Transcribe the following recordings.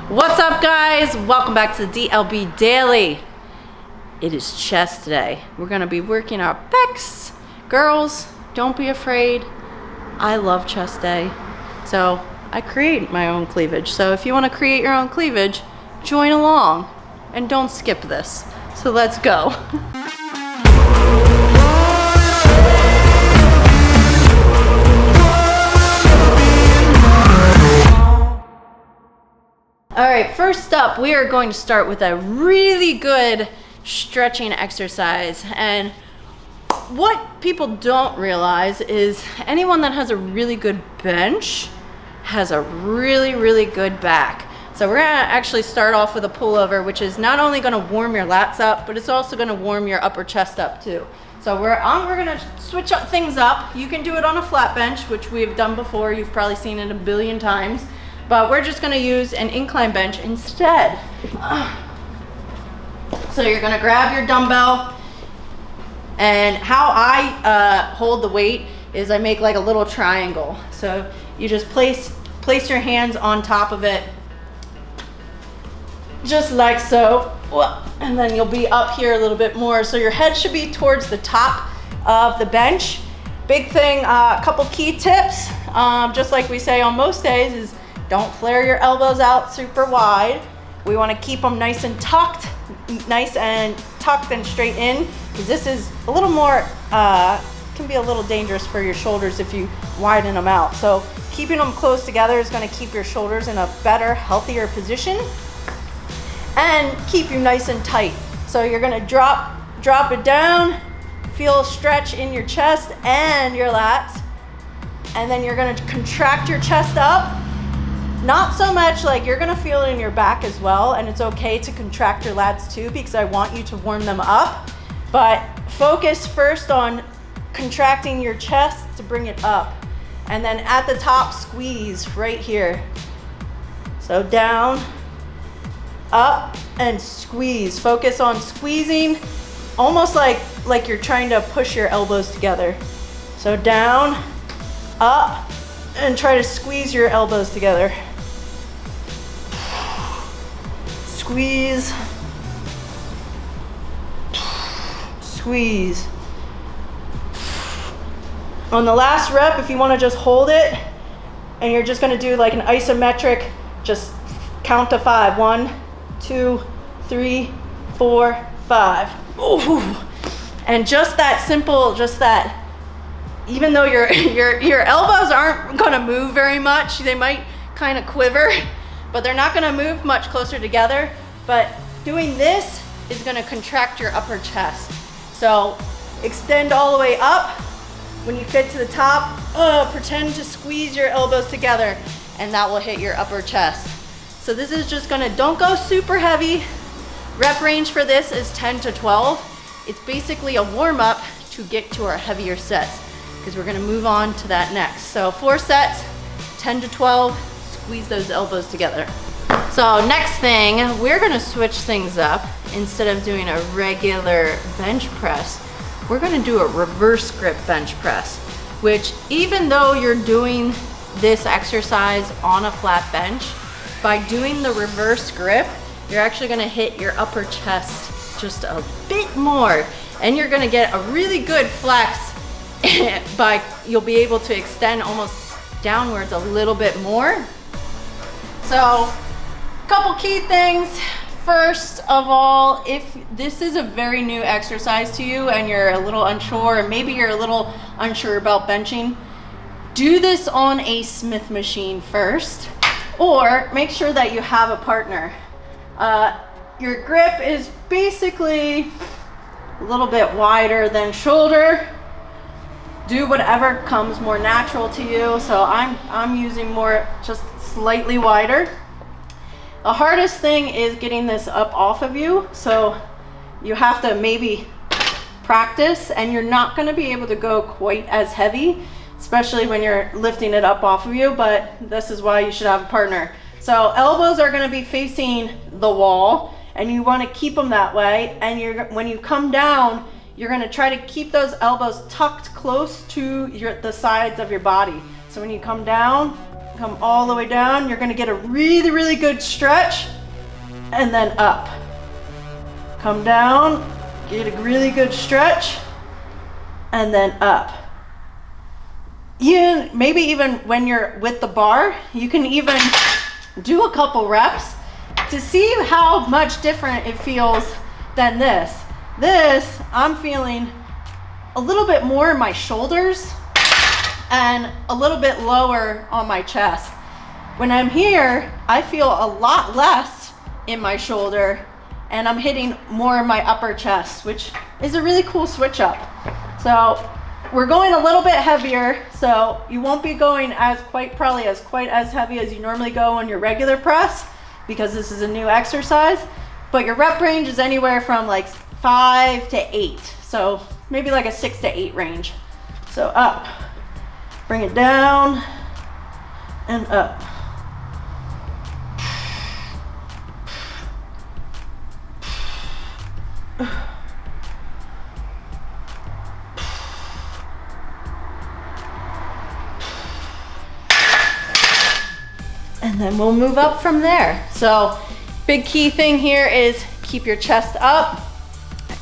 What's up, guys? Welcome back to DLB Daily. It is chest day. We're gonna be working our pecs. Girls, don't be afraid. I love chest day. So I create my own cleavage. So if you wanna create your own cleavage, join along and don't skip this. So let's go. All right, first up, we are going to start with a really good stretching exercise. And what people don't realize is anyone that has a really good bench has a really good back. So we're gonna actually start off with a pullover, which is not only gonna warm your lats up, but it's also gonna warm your upper chest up too. So we're gonna switch up things up. You can do it on a flat bench, which we've done before. You've probably seen it a billion times. But we're just gonna use an incline bench instead. So you're gonna grab your dumbbell, and how I hold the weight is I make like a little triangle. So you just place your hands on top of it, just like so, and then you'll be up here a little bit more. So your head should be towards the top of the bench. Big thing, a couple key tips, just like we say on most days, is don't flare your elbows out super wide. We want to keep them nice and tucked and straight in, because this is a little more, can be a little dangerous for your shoulders if you widen them out. So keeping them close together is going to keep your shoulders in a better, healthier position and keep you nice and tight. So you're going to drop it down, feel a stretch in your chest and your lats, and then you're going to contract your chest up. Not so much, like you're gonna feel it in your back as well, and it's okay to contract your lats too, because I want you to warm them up. But focus first on contracting your chest to bring it up. And then at the top, squeeze right here. So down, up, and squeeze. Focus on squeezing, almost like you're trying to push your elbows together. So down, up, and try to squeeze your elbows together. Squeeze, squeeze. On the last rep, if you want to just hold it, and you're just going to do like an isometric, just count to 5. 1, 2, 3, 4, 5. Ooh. And just that simple, even though your elbows aren't going to move very much, they might kind of quiver, but they're not gonna move much closer together. But doing this is gonna contract your upper chest. So extend all the way up. When you get to the top, pretend to squeeze your elbows together, and that will hit your upper chest. So this is just don't go super heavy. Rep range for this is 10 to 12. It's basically a warm up to get to our heavier sets, because we're gonna move on to that next. So 4 sets, 10 to 12, squeeze those elbows together. So next thing, we're gonna switch things up. Instead of doing a regular bench press, we're gonna do a reverse grip bench press, which even though you're doing this exercise on a flat bench, by doing the reverse grip, you're actually gonna hit your upper chest just a bit more, and you're gonna get a really good flex. You'll be able to extend almost downwards a little bit more. So a couple key things. First of all, if this is a very new exercise to you and you're a little unsure, and maybe you're a little unsure about benching, do this on a Smith machine first, or make sure that you have a partner. Your grip is basically a little bit wider than shoulder. Do whatever comes more natural to you. So I'm using more, just slightly wider. The hardest thing is getting this up off of you. So you have to maybe practice, and you're not gonna be able to go quite as heavy, especially when you're lifting it up off of you, but this is why you should have a partner. So elbows are gonna be facing the wall, and you wanna keep them that way. And when you come down, you're gonna try to keep those elbows tucked close to the sides of your body. So when you come down, come all the way down. You're gonna get a really, really good stretch, and then up. Come down, get a really good stretch, and then up. Maybe even when you're with the bar, you can even do a couple reps to see how much different it feels than this. This, I'm feeling a little bit more in my shoulders and a little bit lower on my chest. When I'm here, I feel a lot less in my shoulder and I'm hitting more in my upper chest, which is a really cool switch up. So we're going a little bit heavier, so you won't be going quite as heavy as you normally go on your regular press because this is a new exercise, but your rep range is anywhere from like 5 to 8. So maybe like a 6 to 8 range. So up, bring it down and up. And then we'll move up from there. So big key thing here is keep your chest up,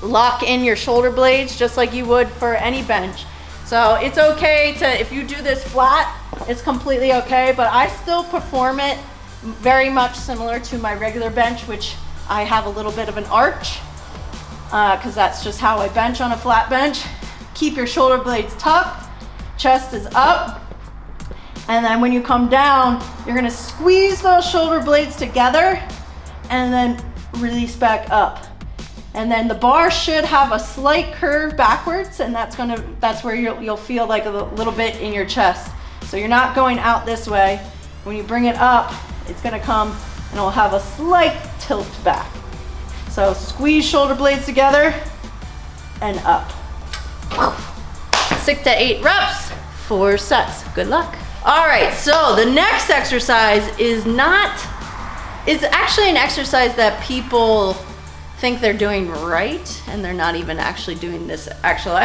lock in your shoulder blades just like you would for any bench. So it's okay to, if you do this flat, it's completely okay, but I still perform it very much similar to my regular bench, which I have a little bit of an arch, because that's just how I bench on a flat bench. Keep your shoulder blades tucked, chest is up, and then when you come down, you're gonna squeeze those shoulder blades together and then release back up. And then the bar should have a slight curve backwards, and that's where you'll feel like a little bit in your chest. So you're not going out this way. When you bring it up, it's gonna come and it'll have a slight tilt back. So squeeze shoulder blades together and up. 6 to 8 reps, 4 sets. Good luck. All right, so the next exercise is actually an exercise that people think they're doing right, and they're not even actually doing this actual.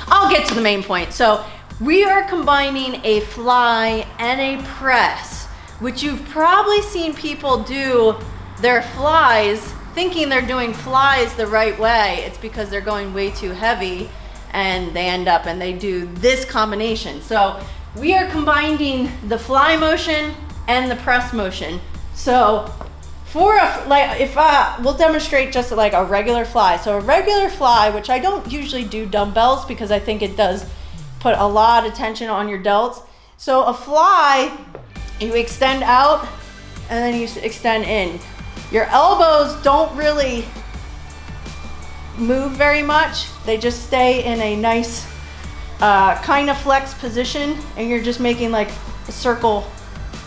I'll get to the main point. So we are combining a fly and a press, which you've probably seen people do their flies thinking they're doing flies the right way. It's because they're going way too heavy and they end up and they do this combination. So we are combining the fly motion and the press motion. So we'll demonstrate just like a regular fly. So a regular fly, which I don't usually do dumbbells because I think it does put a lot of tension on your delts. So a fly, you extend out and then you extend in. Your elbows don't really move very much. They just stay in a nice kind of flex position, and you're just making like a circle,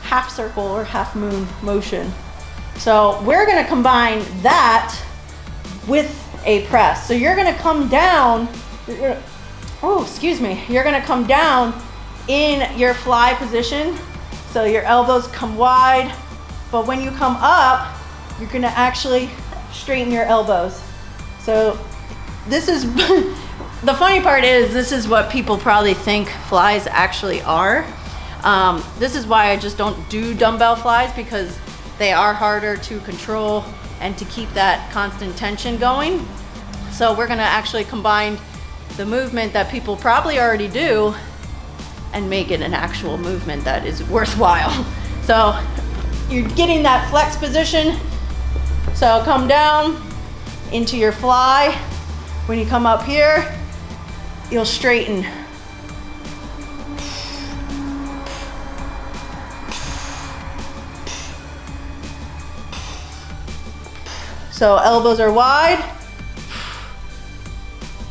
half circle or half moon motion. So we're gonna combine that with a press. So you're gonna come down, you're gonna come down in your fly position. So your elbows come wide, but when you come up, you're gonna actually straighten your elbows. So this is, the funny part is this is what people probably think flies actually are. This is why I just don't do dumbbell flies, because they are harder to control and to keep that constant tension going. So we're gonna actually combine the movement that people probably already do and make it an actual movement that is worthwhile. So you're getting that flex position. So come down into your fly. When you come up here, you'll straighten. So elbows are wide,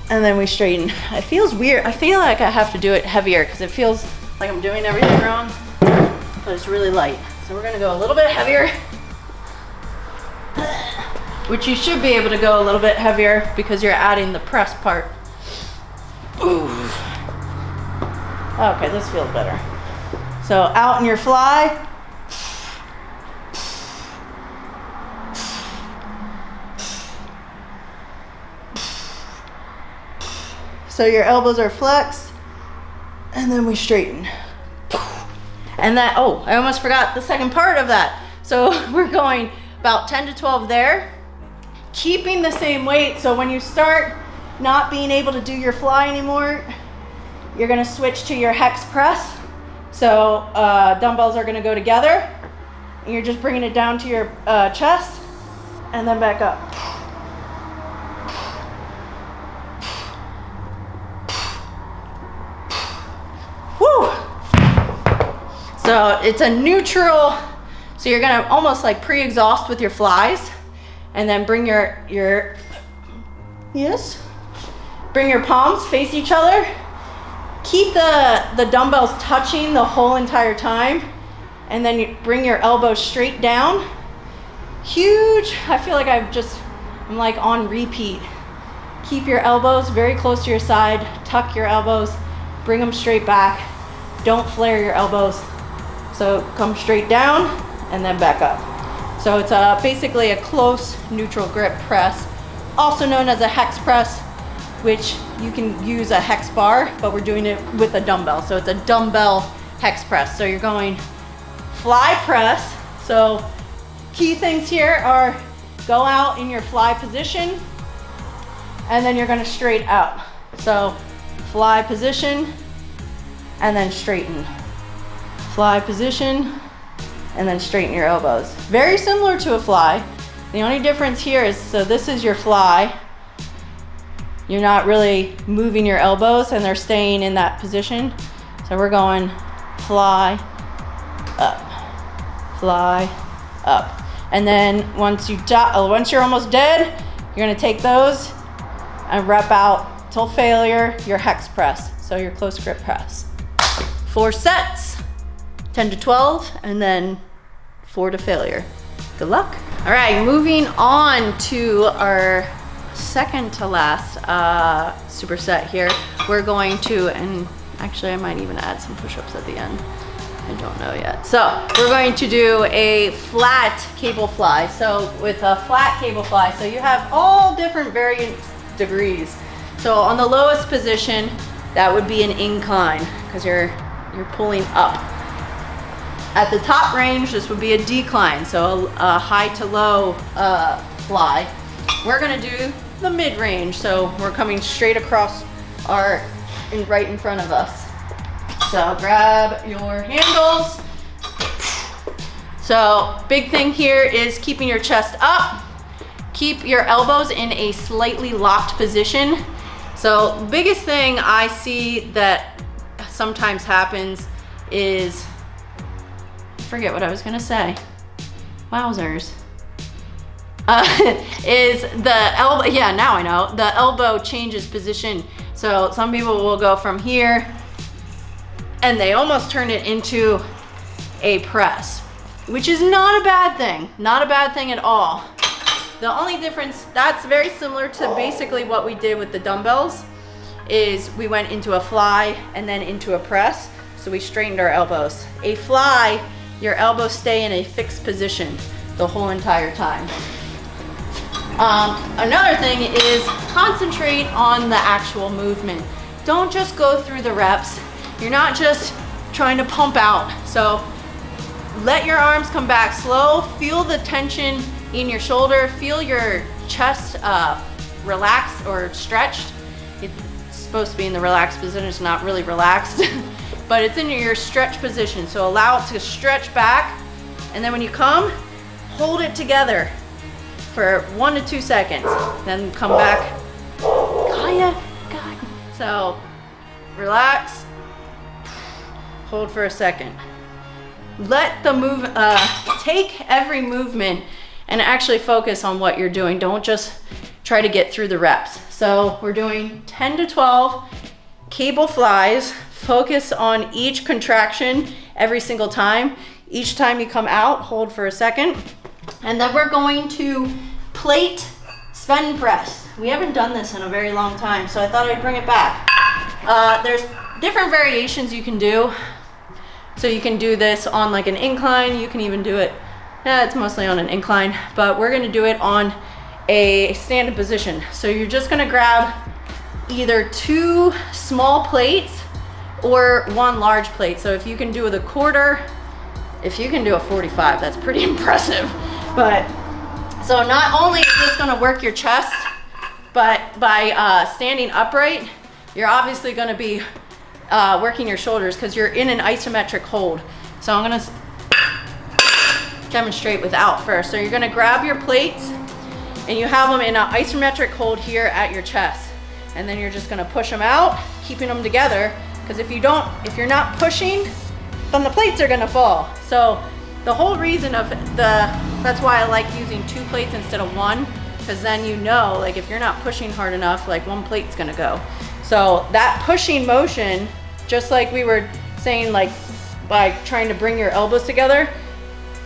and then we straighten. It feels weird. I feel like I have to do it heavier because it feels like I'm doing everything wrong, but it's really light. So we're gonna go a little bit heavier, which you should be able to go a little bit heavier because you're adding the press part. Ooh. Okay, this feels better. So out in your fly. So your elbows are flexed, and then we straighten. And then, oh, I almost forgot the second part of that. So we're going about 10 to 12 there, keeping the same weight. So when you start not being able to do your fly anymore, you're gonna switch to your hex press. So dumbbells are gonna go together, and you're just bringing it down to your chest, and then back up. Woo! So it's a neutral, so you're gonna almost like pre-exhaust with your flies, and then bring your bring your palms face each other. Keep the dumbbells touching the whole entire time, and then you bring your elbows straight down. Huge, I feel like I'm like on repeat. Keep your elbows very close to your side, tuck your elbows, bring them straight back. Don't flare your elbows. So come straight down and then back up. So it's basically a close neutral grip press, also known as a hex press, which you can use a hex bar, but we're doing it with a dumbbell. So it's a dumbbell hex press. So you're going fly press. So key things here are go out in your fly position, and then you're gonna straight out. So fly position, and then straighten. Fly position, and then straighten your elbows. Very similar to a fly. The only difference here is, so this is your fly. You're not really moving your elbows, and they're staying in that position. So we're going fly, up, fly, up. And then once you're almost dead, you're gonna take those and rep out till failure your hex press, so your close grip press. 4 sets, 10 to 12, and then 4 to failure. Good luck. All right, moving on to our second to last superset here. We're going to, and actually I might even add some push-ups at the end. I don't know yet. So we're going to do a flat cable fly. So with a flat cable fly, so you have all different variant degrees. So on the lowest position, that would be an incline, because you're pulling up. At the top range, this would be a decline, so a high to low fly. We're gonna do the mid-range, so we're coming straight across right in front of us. So grab your handles. So big thing here is keeping your chest up. Keep your elbows in a slightly locked position. So the biggest thing I see that sometimes happens is, forget what I was gonna say. Wowzers. Is the elbow, yeah, now I know. The elbow changes position. So some people will go from here and they almost turn it into a press, which is not a bad thing. Not a bad thing at all. The only difference, that's very similar to basically what we did with the dumbbells, is we went into a fly and then into a press. So we straightened our elbows. A fly, your elbows stay in a fixed position the whole entire time. Another thing is concentrate on the actual movement. Don't just go through the reps. You're not just trying to pump out. So let your arms come back slow. Feel the tension in your shoulder. Feel your chest relax or stretched. It's supposed to be in the relaxed position. It's not really relaxed, but it's in your stretch position. So allow it to stretch back. And then when you come, hold it together for 1 to 2 seconds. Then come back. Kaya, God. So relax, hold for a second. Let the move, take every movement and actually focus on what you're doing. Don't just try to get through the reps. So we're doing 10 to 12 cable flies. Focus on each contraction every single time. Each time you come out, hold for a second. And then we're going to plate Sven press. We haven't done this in a very long time, so I thought I'd bring it back. There's different variations you can do. So you can do this on like an incline. You can even do it, it's mostly on an incline, but we're gonna do it on a standing position. So you're just gonna grab either 2 small plates or one large plate. So if you can do the quarter, if you can do a 45, that's pretty impressive. But so not only is this gonna work your chest, but by standing upright, you're obviously gonna be working your shoulders because you're in an isometric hold. So I'm gonna demonstrate without first. So you're gonna grab your plates and you have them in an isometric hold here at your chest. And then you're just gonna push them out, keeping them together. Because if you're not pushing, then the plates are gonna fall. So the whole reason of that's why I like using 2 plates instead of 1, because then you know, like if you're not pushing hard enough, like 1 plate's gonna go. So that pushing motion, just like we were saying, like by trying to bring your elbows together,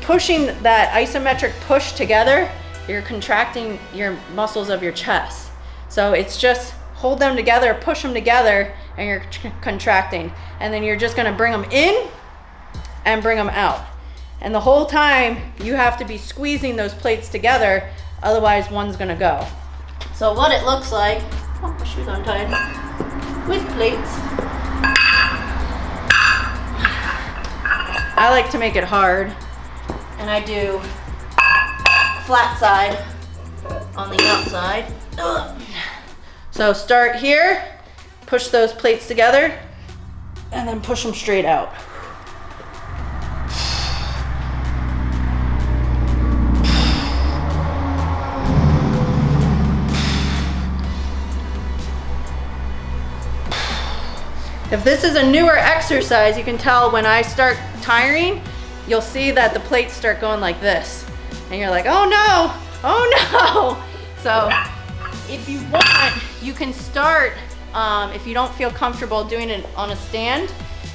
pushing that isometric push together, you're contracting your muscles of your chest. So it's just hold them together, push them together, and you're contracting. And then you're just gonna bring them in and bring them out. And the whole time you have to be squeezing those plates together, otherwise one's gonna go. So what it looks like, oh, my shoes untied, with plates. I like to make it hard, and I do flat side on the outside. So start here, push those plates together, and then push them straight out. If this is a newer exercise, you can tell when I start tiring, you'll see that the plates start going like this. And you're like, oh no, oh no. So if you want, you can start, if you don't feel comfortable doing it on a stand,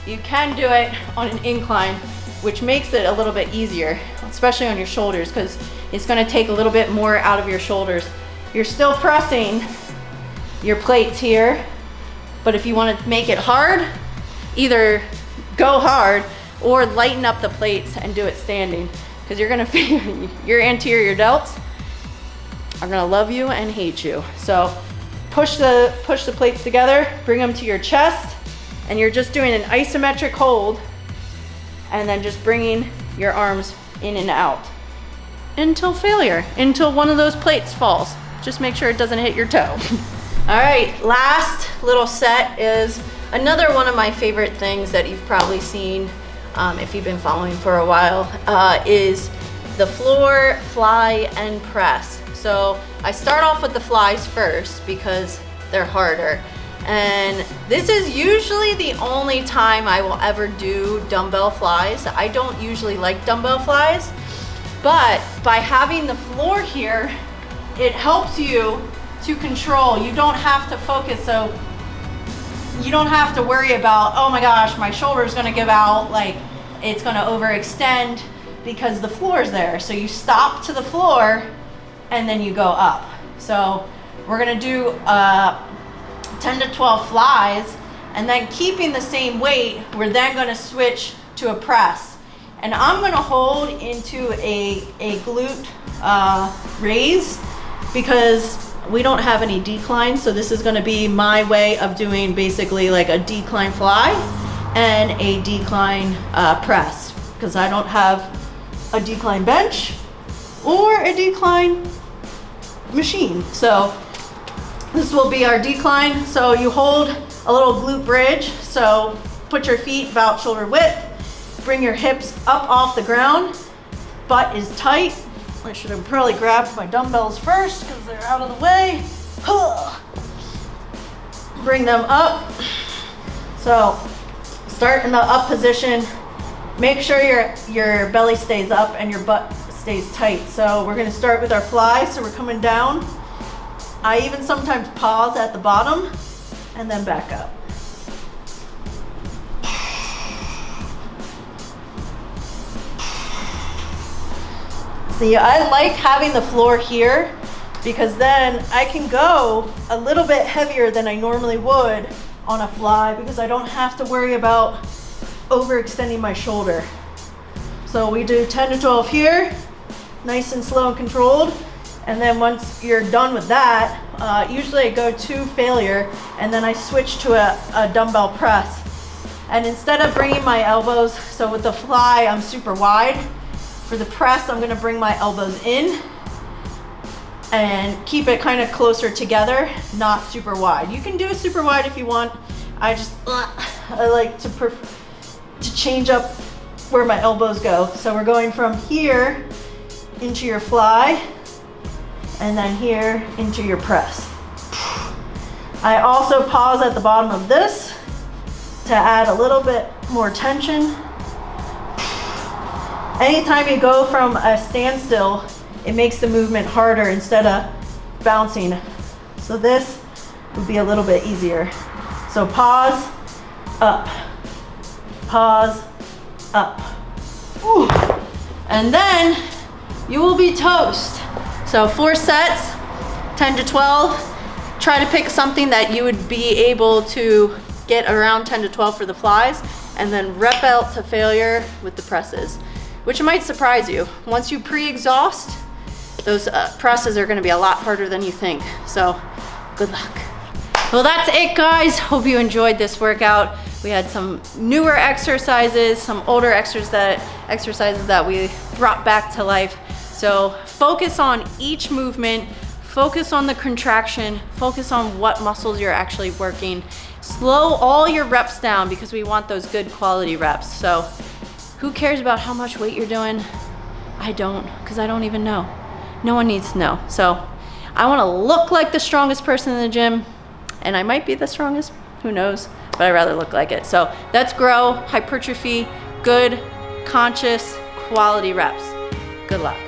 you can do it on an incline, which makes it a little bit easier, especially on your shoulders, because it's gonna take a little bit more out of your shoulders. You're still pressing your plates here, but if you want to make it hard, either go hard or lighten up the plates and do it standing, because you're gonna feel your anterior delts are gonna love you and hate you. So push the plates together, bring them to your chest, and you're just doing an isometric hold, and then just bringing your arms in and out until failure, until one of those plates falls. Just make sure it doesn't hit your toe. All right, last little set is another one of my favorite things that you've probably seen if you've been following for a while, is the floor fly and press. So I start off with the flies first because they're harder. And this is usually the only time I will ever do dumbbell flies. I don't usually like dumbbell flies, but by having the floor here, it helps you to control. You don't have to focus, so you don't have to worry about, oh my gosh, my shoulder's gonna give out, like it's gonna overextend, because the floor's there. So you stop to the floor and then you go up. So we're gonna do 10 to 12 flies, and then keeping the same weight, we're then gonna switch to a press. And I'm gonna hold into a glute raise, because we don't have any decline, so this is gonna be my way of doing basically like a decline fly and a decline press, because I don't have a decline bench or a decline machine. So this will be our decline. So you hold a little glute bridge, so put your feet about shoulder width, bring your hips up off the ground, butt is tight. I should have probably grabbed my dumbbells first because they're out of the way. Bring them up. So start in the up position. Make sure your belly stays up and your butt stays tight. So we're gonna start with our fly. So we're coming down. I even sometimes pause at the bottom and then back up. See, I like having the floor here, because then I can go a little bit heavier than I normally would on a fly, because I don't have to worry about overextending my shoulder. So we do 10 to 12 here, nice and slow and controlled. And then once you're done with that, usually I go to failure, and then I switch to a dumbbell press. And instead of bringing my elbows, so with the fly, I'm super wide. For the press, I'm gonna bring my elbows in and keep it kind of closer together, not super wide. You can do it super wide if you want. I like to change up where my elbows go. So we're going from here into your fly, and then here into your press. I also pause at the bottom of this to add a little bit more tension. Anytime you go from a standstill, it makes the movement harder instead of bouncing. So this would be a little bit easier. So pause, up, pause, up. Ooh. And then you will be toast. So 4 sets, 10 to 12. Try to pick something that you would be able to get around 10 to 12 for the flies, and then rep out to failure with the presses, which might surprise you. Once you pre-exhaust, those presses are gonna be a lot harder than you think. So good luck. Well, that's it, guys. Hope you enjoyed this workout. We had some newer exercises, some older exercises that we brought back to life. So focus on each movement, focus on the contraction, focus on what muscles you're actually working. Slow all your reps down because we want those good quality reps. So who cares about how much weight you're doing? I don't, because I don't even know. No one needs to know. So I wanna look like the strongest person in the gym, and I might be the strongest, who knows, but I'd rather look like it. So let's grow hypertrophy, good, conscious, quality reps. Good luck.